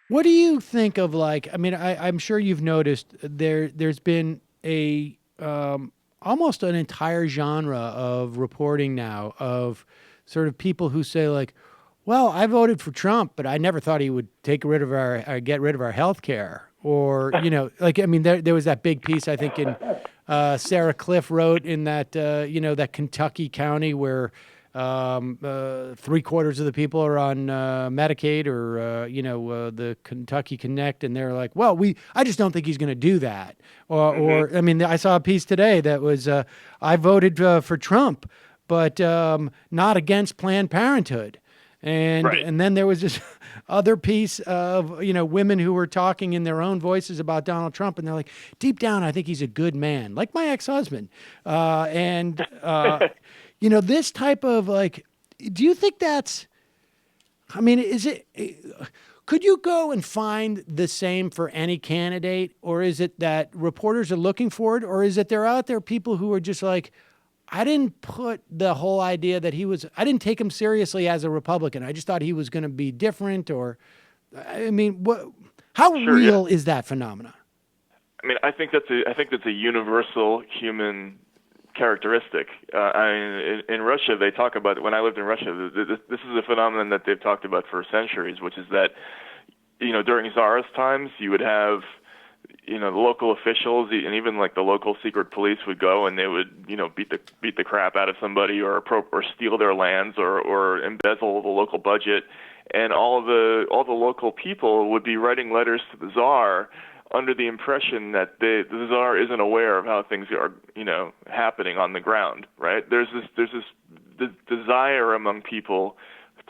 What do you think of like? I mean, I'm sure you've noticed there's been a almost an entire genre of reporting now of sort of people who say like, "Well, I voted for Trump, but I never thought he would take rid of our get rid of our health care." Or like I mean, there was that big piece I think in Sarah Cliff wrote in that that Kentucky county where 3/4 of the people are on Medicaid or the Kentucky Connect, and they're like, well, I just don't think he's going to do that. Hmm. I mean, I saw a piece today that was, I voted for Trump, but not against Planned Parenthood. Right. And then there was this other piece of women who were talking in their own voices about Donald Trump, and they're like, deep down, I think he's a good man, like my ex-husband, and this type of like, do you think that's, I mean, is it, could you go and find the same for any candidate? Or is it that reporters are looking for it? Or is it they're out there people who are just like, I didn't put the whole idea that I didn't take him seriously as a Republican. I just thought he was going to be different. Or, I mean, how Sure. Yeah. real is that phenomena? I mean, I think that's a universal human characteristic. In Russia, they talk about, when I lived in Russia, this is a phenomenon that they've talked about for centuries, which is that during Tsarist times, you would have the local officials and even like the local secret police would go and they would beat the crap out of somebody or steal their lands or embezzle the local budget, and all the local people would be writing letters to the Tsar under the impression that the Tsar isn't aware of how things are happening on the ground. Right? There's this desire among people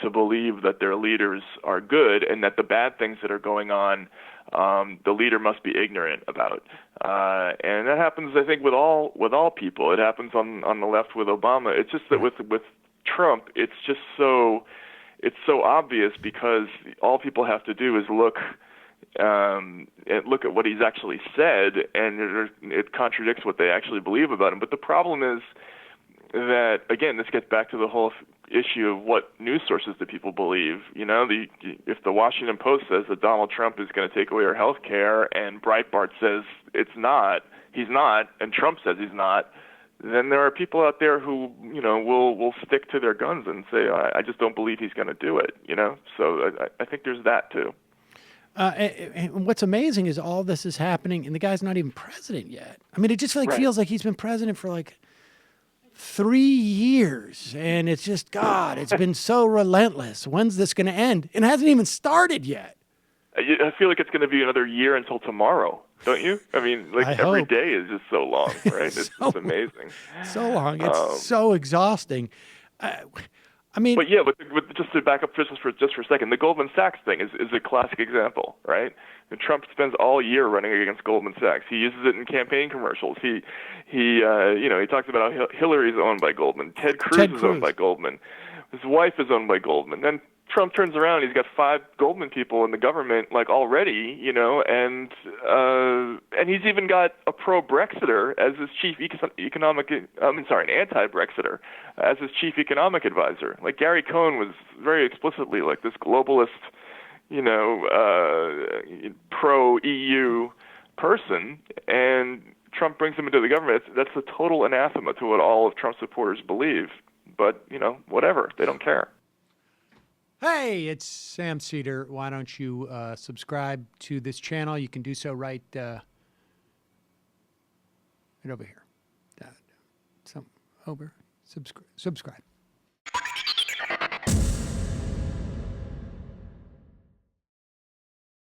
to believe that their leaders are good and that the bad things that are going on, the leader must be ignorant about. And that happens, I think, with all people. It happens on the left with Obama. It's just that Right. with Trump, it's so obvious because all people have to do is look at what he's actually said, and it contradicts what they actually believe about him. But the problem is that, again, this gets back to the whole issue of what news sources do people believe. If the Washington Post says that Donald Trump is going to take away our health care, and Breitbart says he's not, and Trump says he's not, then there are people out there who will stick to their guns and say, I just don't believe he's going to do it. So I think there's that too. And what's amazing is all this is happening, and the guy's not even president yet. I mean, it just like Right. feels like he's been president for like 3 years, and it's just God. It's been so relentless. When's this going to end? And it hasn't even started yet. I feel like it's going to be another year until tomorrow, don't you? I mean, like I every hope. day is just so long, right? It's so just amazing. so long. It's Um, so exhausting. Uh, I mean, but yeah, but just to back up just for a second, the Goldman Sachs thing is a classic example, right? And Trump spends all year running against Goldman Sachs. He uses it in campaign commercials. He talks about how Hillary's owned by Goldman, Ted Cruz Ted is owned by Cruz. Goldman, his wife is owned by Goldman. Then Trump turns around, he's got 5 Goldman people in the government, like already, and he's even got a pro-Brexiter as his chief economic, an anti-Brexiter as his chief economic advisor. Like Gary Cohn was very explicitly like this globalist, pro-EU person, and Trump brings him into the government. That's a total anathema to what all of Trump's supporters believe. But whatever, they don't care. Hey, it's Sam Seder. Why don't you subscribe to this channel? You can do so right over here. Some over. Subscribe.